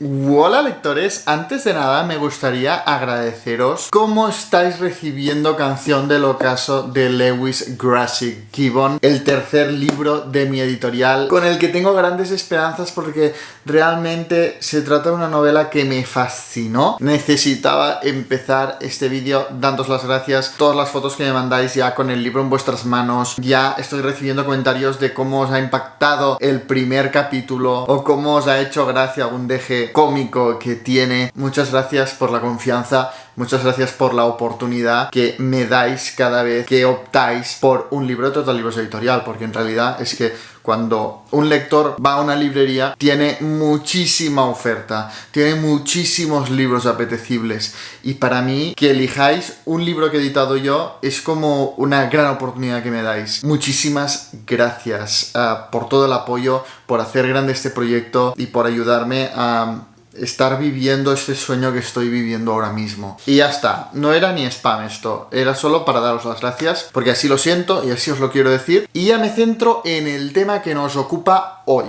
Hola lectores, antes de nada me gustaría agradeceros cómo estáis recibiendo Canción del Ocaso de Lewis Grassic Gibbon, el tercer libro de mi editorial, con el que tengo grandes esperanzas porque realmente se trata de una novela que me fascinó. Necesitaba empezar este vídeo dándoos las gracias. Todas las fotos que me mandáis ya con el libro en vuestras manos, ya estoy recibiendo comentarios de cómo os ha impactado el primer capítulo o cómo os ha hecho gracia algún deje cómico que tiene. Muchas gracias por la confianza, muchas gracias por la oportunidad que me dais cada vez que optáis por un libro de Total Libros Editorial, porque en realidad es que cuando un lector va a una librería tiene muchísima oferta, tiene muchísimos libros apetecibles, y para mí que elijáis un libro que he editado yo es como una gran oportunidad que me dais. Muchísimas gracias por todo el apoyo, por hacer grande este proyecto y por ayudarme a estar viviendo este sueño que estoy viviendo ahora mismo. Y ya está, no era ni spam esto, era solo para daros las gracias, porque así lo siento y así os lo quiero decir. Y ya me centro en el tema que nos ocupa hoy,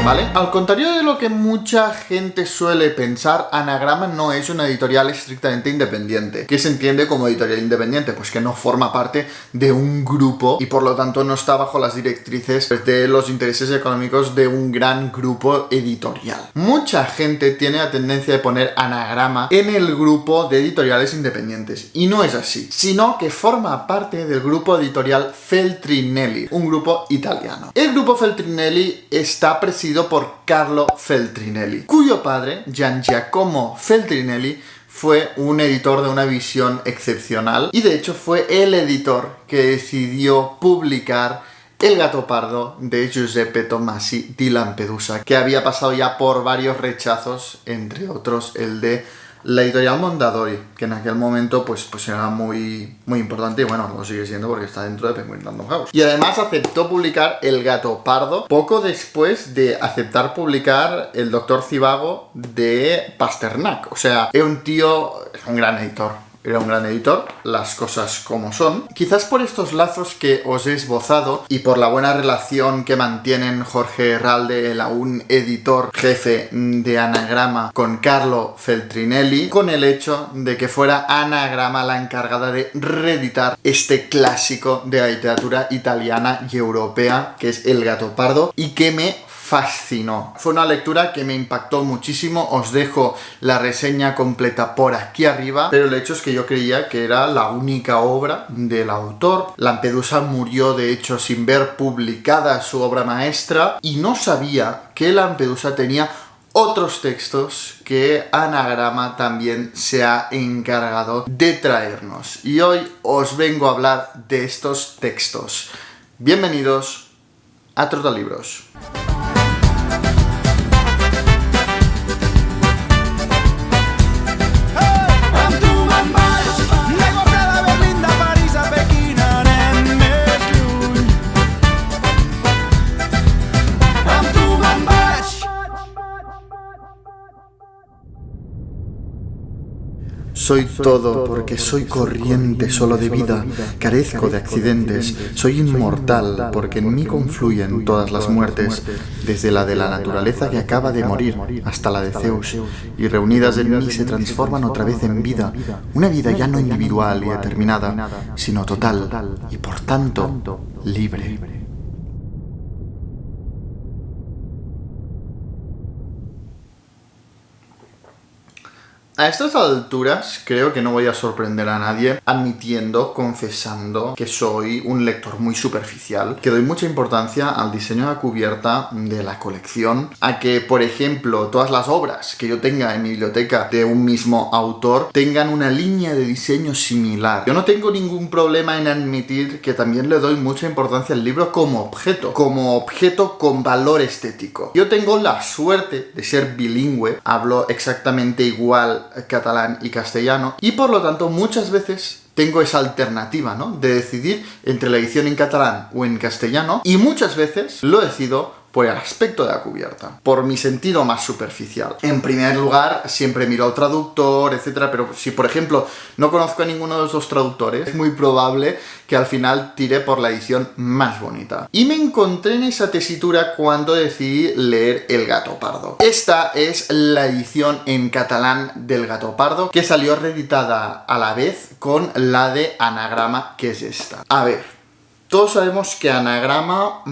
¿vale? Al contrario de lo que mucha gente suele pensar, Anagrama no es una editorial estrictamente independiente. ¿Qué se entiende como editorial independiente? Pues que no forma parte de un grupo y por lo tanto no está bajo las directrices de los intereses económicos de un gran grupo editorial. Mucha gente tiene la tendencia de poner Anagrama en el grupo de editoriales independientes, y no es así, sino que forma parte del grupo editorial Feltrinelli, un grupo italiano. El grupo Feltrinelli está presidido por Carlo Feltrinelli, cuyo padre, Gian Giacomo Feltrinelli, fue un editor de una visión excepcional y de hecho fue el editor que decidió publicar El Gattopardo de Giuseppe Tomasi di Lampedusa, que había pasado ya por varios rechazos, entre otros el de la editorial Mondadori, que en aquel momento pues era muy importante, y bueno, lo sigue siendo porque está dentro de Penguin Random House. Y además aceptó publicar El Gattopardo poco después de aceptar publicar El Doctor Zhivago de Pasternak. O sea, es un tío, es un gran editor. Era un gran editor, las cosas como son. Quizás por estos lazos que os he esbozado y por la buena relación que mantienen Jorge Herralde, el aún editor jefe de Anagrama, con Carlo Feltrinelli, con el hecho de que fuera Anagrama la encargada de reeditar este clásico de la literatura italiana y europea, que es El Gattopardo, y que me fascinó. Fue una lectura que me impactó muchísimo. Os dejo la reseña completa por aquí arriba, pero el hecho es que yo creía que era la única obra del autor. Lampedusa murió de hecho sin ver publicada su obra maestra, y no sabía que Lampedusa tenía otros textos que Anagrama también se ha encargado de traernos, y hoy os vengo a hablar de estos textos. Bienvenidos a Trotalibros. Soy todo porque soy corriente solo de vida, carezco de accidentes, soy inmortal porque en mí confluyen todas las muertes, desde la de la naturaleza que acaba de morir hasta la de Zeus, y reunidas en mí se transforman otra vez en vida, una vida ya no individual y determinada, sino total y por tanto libre. A estas alturas creo que no voy a sorprender a nadie admitiendo, confesando que soy un lector muy superficial, que doy mucha importancia al diseño de la cubierta de la colección, a que, por ejemplo, todas las obras que yo tenga en mi biblioteca de un mismo autor tengan una línea de diseño similar. Yo no tengo ningún problema en admitir que también le doy mucha importancia al libro como objeto con valor estético. Yo tengo la suerte de ser bilingüe, hablo exactamente igual catalán y castellano, y por lo tanto muchas veces tengo esa alternativa, ¿no?, de decidir entre la edición en catalán o en castellano, y muchas veces lo decido por el aspecto de la cubierta, por mi sentido más superficial. En primer lugar, siempre miro al traductor, etcétera, pero si, por ejemplo, no conozco a ninguno de esos traductores, es muy probable que al final tire por la edición más bonita. Y me encontré en esa tesitura cuando decidí leer El Gato Pardo. Esta es la edición en catalán del Gato Pardo, que salió reeditada a la vez con la de Anagrama, que es esta. A ver, todos sabemos que Anagrama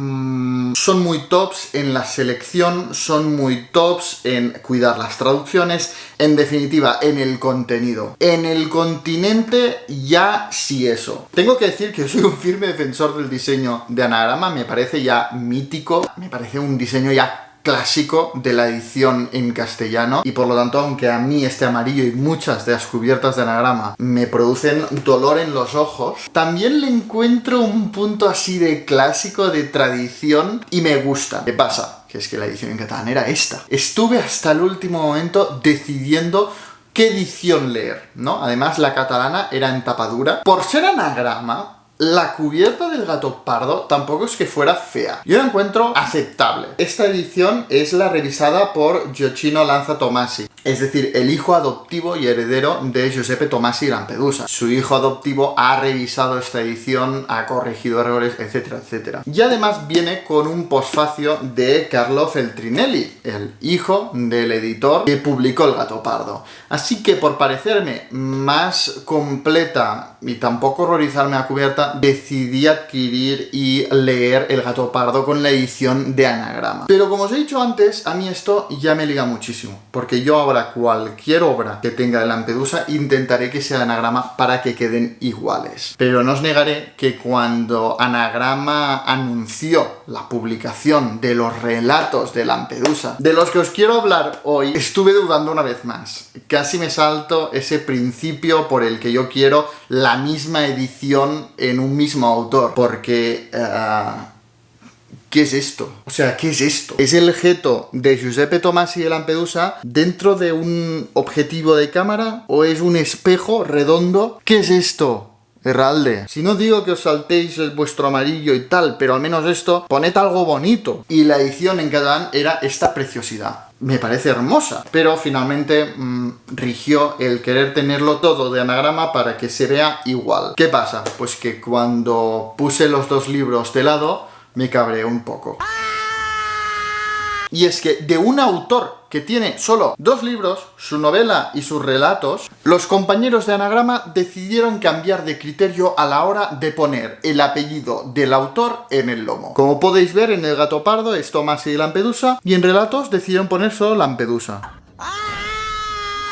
son muy tops en la selección, son muy tops en cuidar las traducciones, en definitiva, en el contenido. En el continente ya sí eso. Tengo que decir que soy un firme defensor del diseño de Anagrama, me parece ya mítico, me parece un diseño ya clásico de la edición en castellano, y por lo tanto, aunque a mí este amarillo y muchas de las cubiertas de Anagrama me producen dolor en los ojos, también le encuentro un punto así de clásico, de tradición, y me gusta. ¿Qué pasa? Que es que la edición en catalán era esta. Estuve hasta el último momento decidiendo qué edición leer, ¿no? Además, la catalana era en tapadura. Por ser Anagrama, la cubierta del Gato Pardo tampoco es que fuera fea. Yo la encuentro aceptable. Esta edición es la revisada por Gioacchino Lanza Tomasi, es decir, el hijo adoptivo y heredero de Giuseppe Tomasi Lampedusa. Su hijo adoptivo ha revisado esta edición, ha corregido errores, etcétera, etcétera. Y además viene con un posfacio de Carlo Feltrinelli, el hijo del editor que publicó El Gato Pardo. Así que, por parecerme más completa y tampoco horrorizarme a cubierta, decidí adquirir y leer El Gato Pardo con la edición de Anagrama. Pero como os he dicho antes, a mí esto ya me liga muchísimo, porque yo ahora cualquier obra que tenga de Lampedusa intentaré que sea de Anagrama para que queden iguales. Pero no os negaré que cuando Anagrama anunció la publicación de los relatos de Lampedusa, de los que os quiero hablar hoy, estuve dudando una vez más. Casi me salto ese principio por el que yo quiero la misma edición en un mismo autor, porque ¿qué es esto? O sea, ¿qué es esto? ¿Es el geto de Giuseppe Tomasi de Lampedusa dentro de un objetivo de cámara? ¿O es un espejo redondo? ¿Qué es esto? Herralde, si no digo que os saltéis el vuestro amarillo y tal, pero al menos esto, poned algo bonito. Y la edición en catalán era esta preciosidad. Me parece hermosa, pero finalmente rigió el querer tenerlo todo de Anagrama para que se vea igual. ¿Qué pasa? Pues que cuando puse los dos libros de lado, me cabreé un poco. Y es que de un autor que tiene solo 2 libros, su novela y sus relatos, los compañeros de Anagrama decidieron cambiar de criterio a la hora de poner el apellido del autor en el lomo. Como podéis ver, en El Gato Pardo es Tomasi de Lampedusa, y en relatos decidieron poner solo Lampedusa.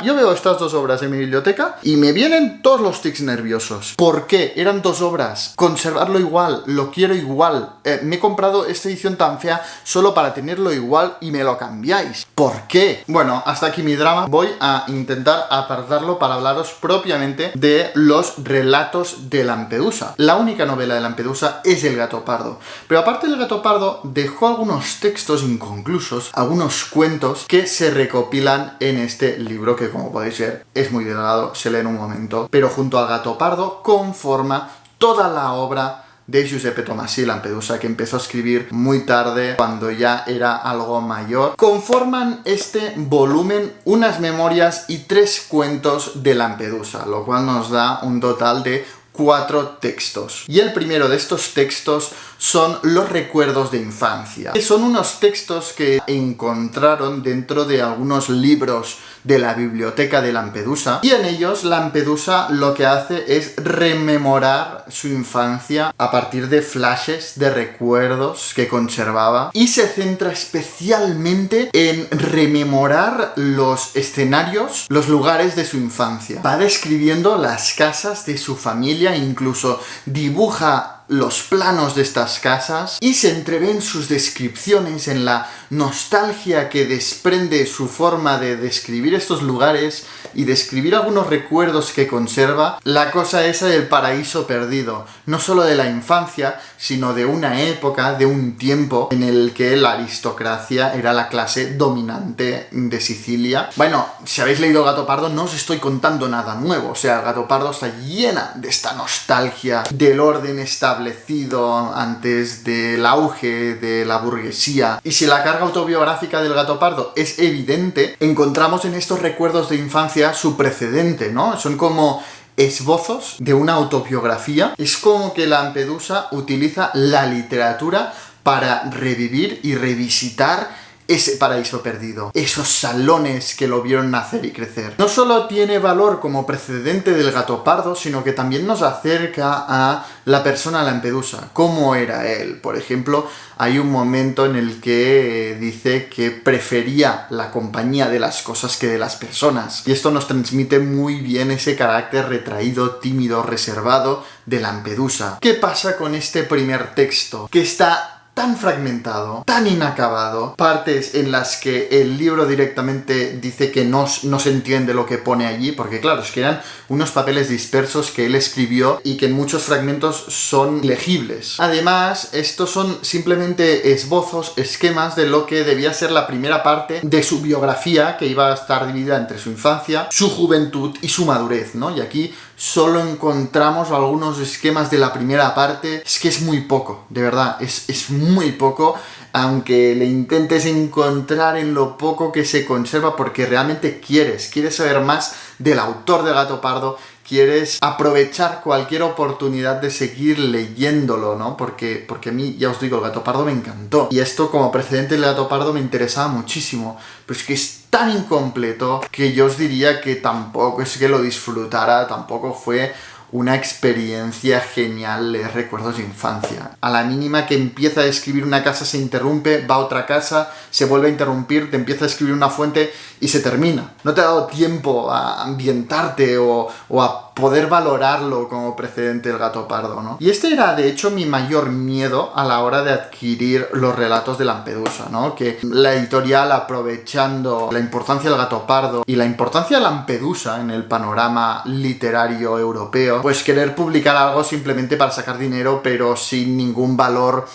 Yo veo estas dos obras en mi biblioteca y me vienen todos los tics nerviosos. ¿Por qué? Eran 2 obras. Conservarlo igual, lo quiero igual. Me he comprado esta edición tan fea solo para tenerlo igual y me lo cambiáis. ¿Por qué? Bueno, hasta aquí mi drama. Voy a intentar apartarlo para hablaros propiamente de los relatos de Lampedusa. La única novela de Lampedusa es El Gato Pardo. Pero aparte del Gato Pardo, dejó algunos textos inconclusos, algunos cuentos que se recopilan en este libro que, como podéis ver, es muy delgado, se lee en un momento, pero junto al Gato Pardo conforma toda la obra de Giuseppe Tomasi Lampedusa, que empezó a escribir muy tarde, cuando ya era algo mayor. Conforman este volumen unas memorias y 3 cuentos de Lampedusa, lo cual nos da un total de 4 textos. Y el primero de estos textos son los recuerdos de infancia, que son unos textos que encontraron dentro de algunos libros de la biblioteca de Lampedusa, y en ellos Lampedusa lo que hace es rememorar su infancia a partir de flashes, de recuerdos que conservaba, y se centra especialmente en rememorar los escenarios, los lugares de su infancia. Va describiendo las casas de su familia, incluso dibuja los planos de estas casas, y se entreven sus descripciones en la nostalgia que desprende su forma de describir estos lugares y describir algunos recuerdos que conserva. La cosa esa del paraíso perdido, no solo de la infancia, sino de una época, de un tiempo en el que la aristocracia era la clase dominante de Sicilia. Bueno, si habéis leído El Gato Pardo, no os estoy contando nada nuevo. O sea, El Gato Pardo está llena de esta nostalgia del orden establecido establecido antes del auge de la burguesía. Y si la carga autobiográfica del Gato Pardo es evidente, encontramos en estos recuerdos de infancia su precedente, ¿no? Son como esbozos de una autobiografía. Es como que Lampedusa utiliza la literatura para revivir y revisitar ese paraíso perdido, esos salones que lo vieron nacer y crecer. No solo tiene valor como precedente del Gato Pardo, sino que también nos acerca a la persona Lampedusa, cómo era él. Por ejemplo, hay un momento en el que dice que prefería la compañía de las cosas que de las personas. Y esto nos transmite muy bien ese carácter retraído, tímido, reservado de Lampedusa. ¿Qué pasa con este primer texto? Que está tan fragmentado, tan inacabado, partes en las que el libro directamente dice que no se entiende lo que pone allí, porque claro, es que eran unos papeles dispersos que él escribió y que en muchos fragmentos son legibles. Además, estos son simplemente esbozos, esquemas de lo que debía ser la primera parte de su biografía, que iba a estar dividida entre su infancia, su juventud y su madurez, ¿no? Y aquí solo encontramos algunos esquemas de la primera parte. Es que es muy poco, de verdad, es muy poco, aunque le intentes encontrar en lo poco que se conserva, porque realmente quieres saber más del autor de Gato Pardo, quieres aprovechar cualquier oportunidad de seguir leyéndolo, ¿no? Porque a mí, ya os digo, el Gato Pardo me encantó. Y esto como precedente del Gato Pardo me interesaba muchísimo. Pero es que es tan incompleto que yo os diría que tampoco es que lo disfrutara, tampoco fue una experiencia genial leer recuerdos de infancia. A la mínima que empieza a escribir una casa se interrumpe, va a otra casa, se vuelve a interrumpir, te empieza a escribir una fuente y se termina. No te ha dado tiempo a ambientarte o a poder valorarlo como precedente del Gato Pardo, ¿no? Y este era, de hecho, mi mayor miedo a la hora de adquirir los relatos de Lampedusa, ¿no? Que la editorial, aprovechando la importancia del Gato Pardo y la importancia de Lampedusa en el panorama literario europeo, pues querer publicar algo simplemente para sacar dinero, pero sin ningún valor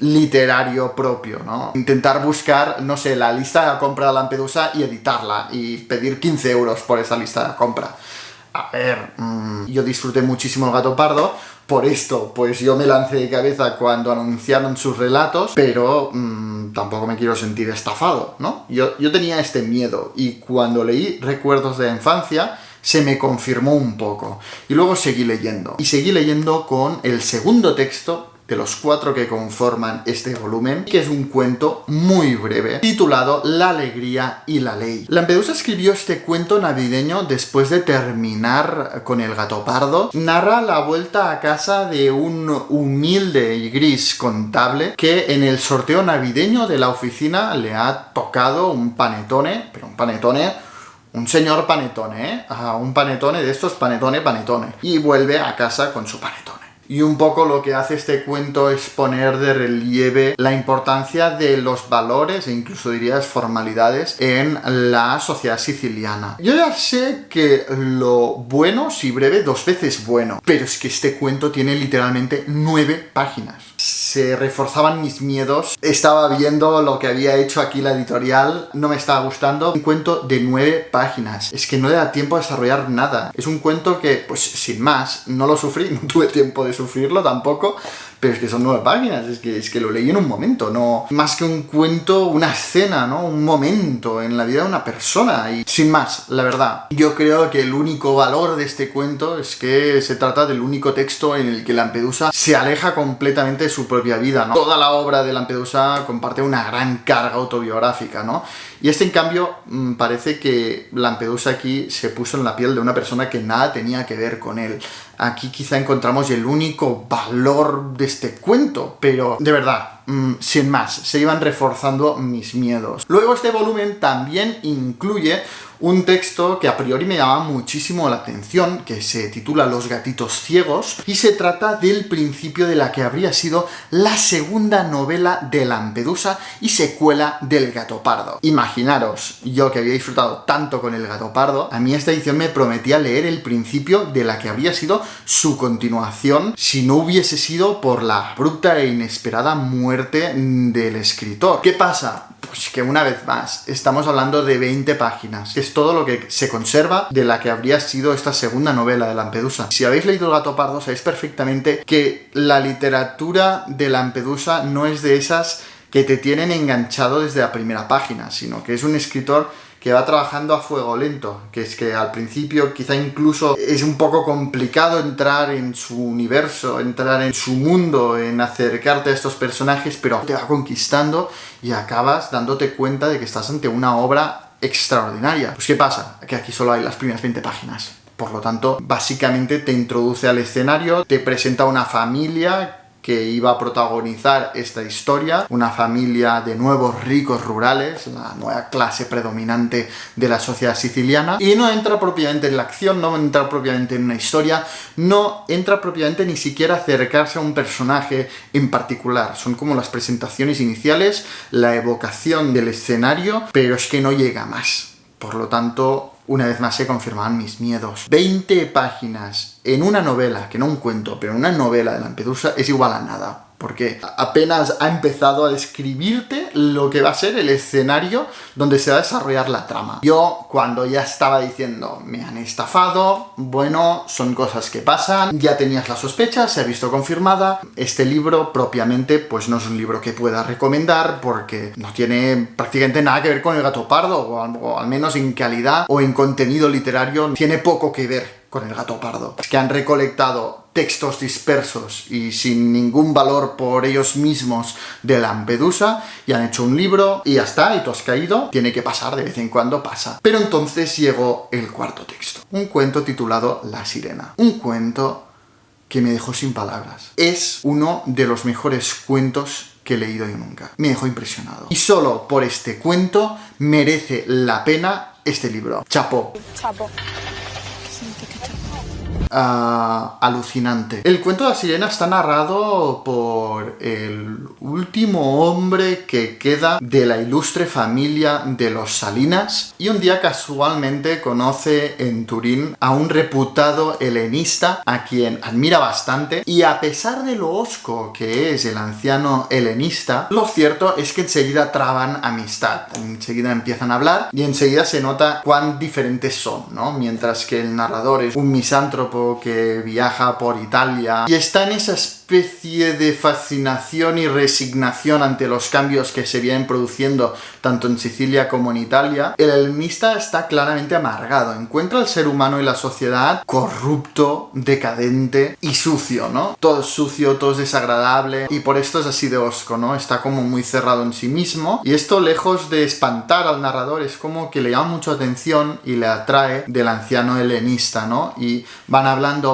literario propio, ¿no? Intentar buscar, no sé, la lista de compra de Lampedusa y editarla y pedir 15 euros por esa lista de compra. A ver, yo disfruté muchísimo el Gato Pardo, por esto, pues yo me lancé de cabeza cuando anunciaron sus relatos, pero tampoco me quiero sentir estafado, ¿no? Yo tenía este miedo, y cuando leí Recuerdos de la Infancia, se me confirmó un poco. Y luego seguí leyendo. Y seguí leyendo con el segundo texto de los 4 que conforman este volumen, que es un cuento muy breve, titulado La alegría y la ley. Lampedusa escribió este cuento navideño después de terminar con el Gato Pardo. Narra la vuelta a casa de un humilde y gris contable que en el sorteo navideño de la oficina le ha tocado un panetone, pero un panetone, un señor panetone, ¿eh? Un panetone de estos, panetone. Y vuelve a casa con su panetone. Y un poco lo que hace este cuento es poner de relieve la importancia de los valores e incluso dirías formalidades en la sociedad siciliana. Yo ya sé que lo bueno, si breve, 2 veces bueno, pero es que este cuento tiene literalmente 9 páginas. Se reforzaban mis miedos, estaba viendo lo que había hecho aquí la editorial, no me estaba gustando. Un cuento de 9 páginas, es que no le da tiempo a desarrollar nada. Es un cuento que, pues sin más, no lo sufrí, no tuve tiempo de sufrirlo tampoco, pero es que son 9 páginas, es que lo leí en un momento, no más que un cuento, una escena, ¿no? Un momento en la vida de una persona, y sin más, la verdad. Yo creo que el único valor de este cuento es que se trata del único texto en el que Lampedusa se aleja completamente de su propia vida, ¿no? Toda la obra de Lampedusa comparte una gran carga autobiográfica, ¿no? Y este, en cambio, parece que Lampedusa aquí se puso en la piel de una persona que nada tenía que ver con él. Aquí quizá encontramos el único valor de este cuento, pero de verdad, sin más, se iban reforzando mis miedos. Luego este volumen también incluye un texto que a priori me llama muchísimo la atención, que se titula Los gatitos ciegos, y se trata del principio de la que habría sido la segunda novela de Lampedusa y secuela del Gato Pardo. Imaginaros, yo que había disfrutado tanto con el Gato Pardo, a mí esta edición me prometía leer el principio de la que habría sido su continuación si no hubiese sido por la abrupta e inesperada muerte del escritor. ¿Qué pasa? pues que una vez más, estamos hablando de 20 páginas, que es todo lo que se conserva de la que habría sido esta segunda novela de Lampedusa. Si habéis leído El gato pardo, sabéis perfectamente que la literatura de Lampedusa no es de esas que te tienen enganchado desde la primera página, sino que es un escritor que va trabajando a fuego lento, que es que al principio quizá incluso es un poco complicado entrar en su universo, entrar en su mundo, en acercarte a estos personajes, pero te va conquistando y acabas dándote cuenta de que estás ante una obra extraordinaria. Pues ¿qué pasa? Que aquí solo hay las primeras 20 páginas. Por lo tanto, básicamente te introduce al escenario, te presenta una familia que iba a protagonizar esta historia, una familia de nuevos ricos rurales, la nueva clase predominante de la sociedad siciliana, y no entra propiamente en la acción, no entra propiamente en una historia, no entra propiamente ni siquiera a acercarse a un personaje en particular. Son como las presentaciones iniciales, la evocación del escenario, pero es que no llega más. Por lo tanto, una vez más se confirman mis miedos. 20 páginas en una novela, que no un cuento, pero en una novela de Lampedusa es igual a nada. Porque apenas ha empezado a describirte lo que va a ser el escenario donde se va a desarrollar la trama. Yo, cuando ya estaba diciendo, me han estafado, bueno, son cosas que pasan, ya tenías la sospecha, se ha visto confirmada. Este libro, propiamente, pues no es un libro que pueda recomendar porque no tiene prácticamente nada que ver con El gato pardo, o al menos en calidad o en contenido literario, tiene poco que ver con El gato pardo. Es que han recolectado textos dispersos y sin ningún valor por ellos mismos de Lampedusa y han hecho un libro y ya está, y tú has caído, tiene que pasar, de vez en cuando pasa. Pero entonces llegó el cuarto texto, un cuento titulado La sirena, un cuento que me dejó sin palabras. Es uno de los mejores cuentos que he leído yo nunca. Me dejó impresionado. Y solo por este cuento merece la pena este libro. Chapo. Chapo. Alucinante. El cuento de la sirena está narrado por el último hombre que queda de la ilustre familia de los Salinas y un día casualmente conoce en Turín a un reputado helenista a quien admira bastante, y a pesar de lo hosco que es el anciano helenista, lo cierto es que enseguida traban amistad, enseguida empiezan a hablar y enseguida se nota cuán diferentes son, ¿no? Mientras que el narrador es un misántropo que viaja por Italia y está en esa especie de fascinación y resignación ante los cambios que se vienen produciendo tanto en Sicilia como en Italia, el helenista está claramente amargado, encuentra al ser humano y la sociedad corrupto, decadente y sucio, ¿no? Todo es sucio, todo es desagradable, y por esto es así de hosco, ¿no? Está como muy cerrado en sí mismo, y esto, lejos de espantar al narrador, es como que le llama mucho atención y le atrae del anciano helenista, ¿no? Y van hablando,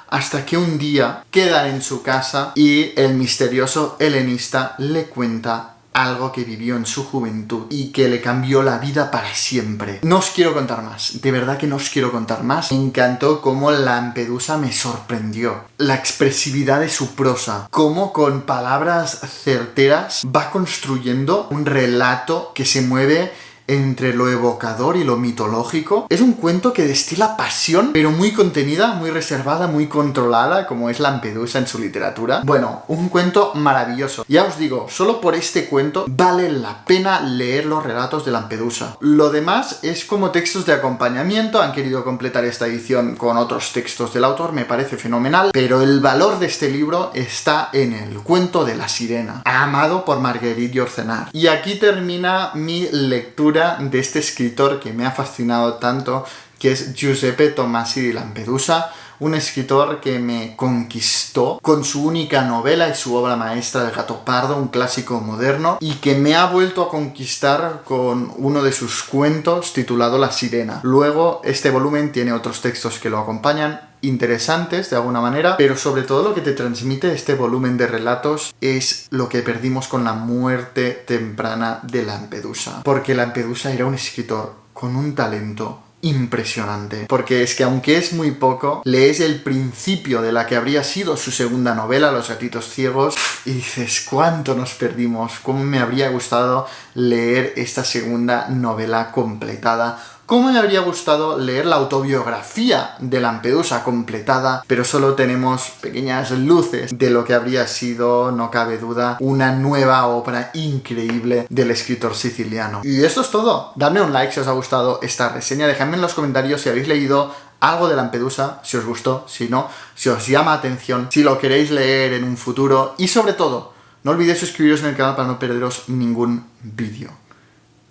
hasta que un día quedan en su casa y el misterioso helenista le cuenta algo que vivió en su juventud y que le cambió la vida para siempre. No os quiero contar más, de verdad que no os quiero contar más. Me encantó cómo Lampedusa me sorprendió. La expresividad de su prosa, cómo con palabras certeras va construyendo un relato que se mueve entre lo evocador y lo mitológico. Es un cuento que destila pasión, pero muy contenida, muy reservada, muy controlada, como es Lampedusa en su literatura. Bueno, un cuento maravilloso. Ya os digo, solo por este cuento vale la pena leer los relatos de Lampedusa. Lo demás es como textos de acompañamiento. Han querido completar esta edición con otros textos del autor, me parece fenomenal, pero el valor de este libro está en el cuento de la sirena, amado por Marguerite Yourcenar. Y aquí termina mi lectura de este escritor que me ha fascinado tanto, que es Giuseppe Tomasi di Lampedusa, un escritor que me conquistó con su única novela y su obra maestra El gato pardo, un clásico moderno, y que me ha vuelto a conquistar con uno de sus cuentos titulado La sirena. Luego, este volumen tiene otros textos que lo acompañan, interesantes de alguna manera, pero sobre todo lo que te transmite este volumen de relatos es lo que perdimos con la muerte temprana de Lampedusa, porque Lampedusa era un escritor con un talento impresionante, porque es que aunque es muy poco, lees el principio de la que habría sido su segunda novela, Los gatitos ciegos, y dices, ¿cuánto nos perdimos? ¿Cómo me habría gustado leer esta segunda novela completada cómo me habría gustado leer la autobiografía de Lampedusa completada, pero solo tenemos pequeñas luces de lo que habría sido, no cabe duda, una nueva obra increíble del escritor siciliano. Y esto es todo. Dadme un like si os ha gustado esta reseña, dejadme en los comentarios si habéis leído algo de Lampedusa, si os gustó, si no, si os llama atención, si lo queréis leer en un futuro y sobre todo, no olvidéis suscribiros en el canal para no perderos ningún vídeo.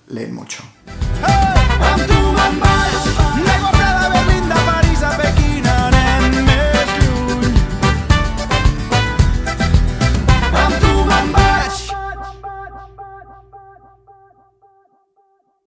Leed mucho. Hey,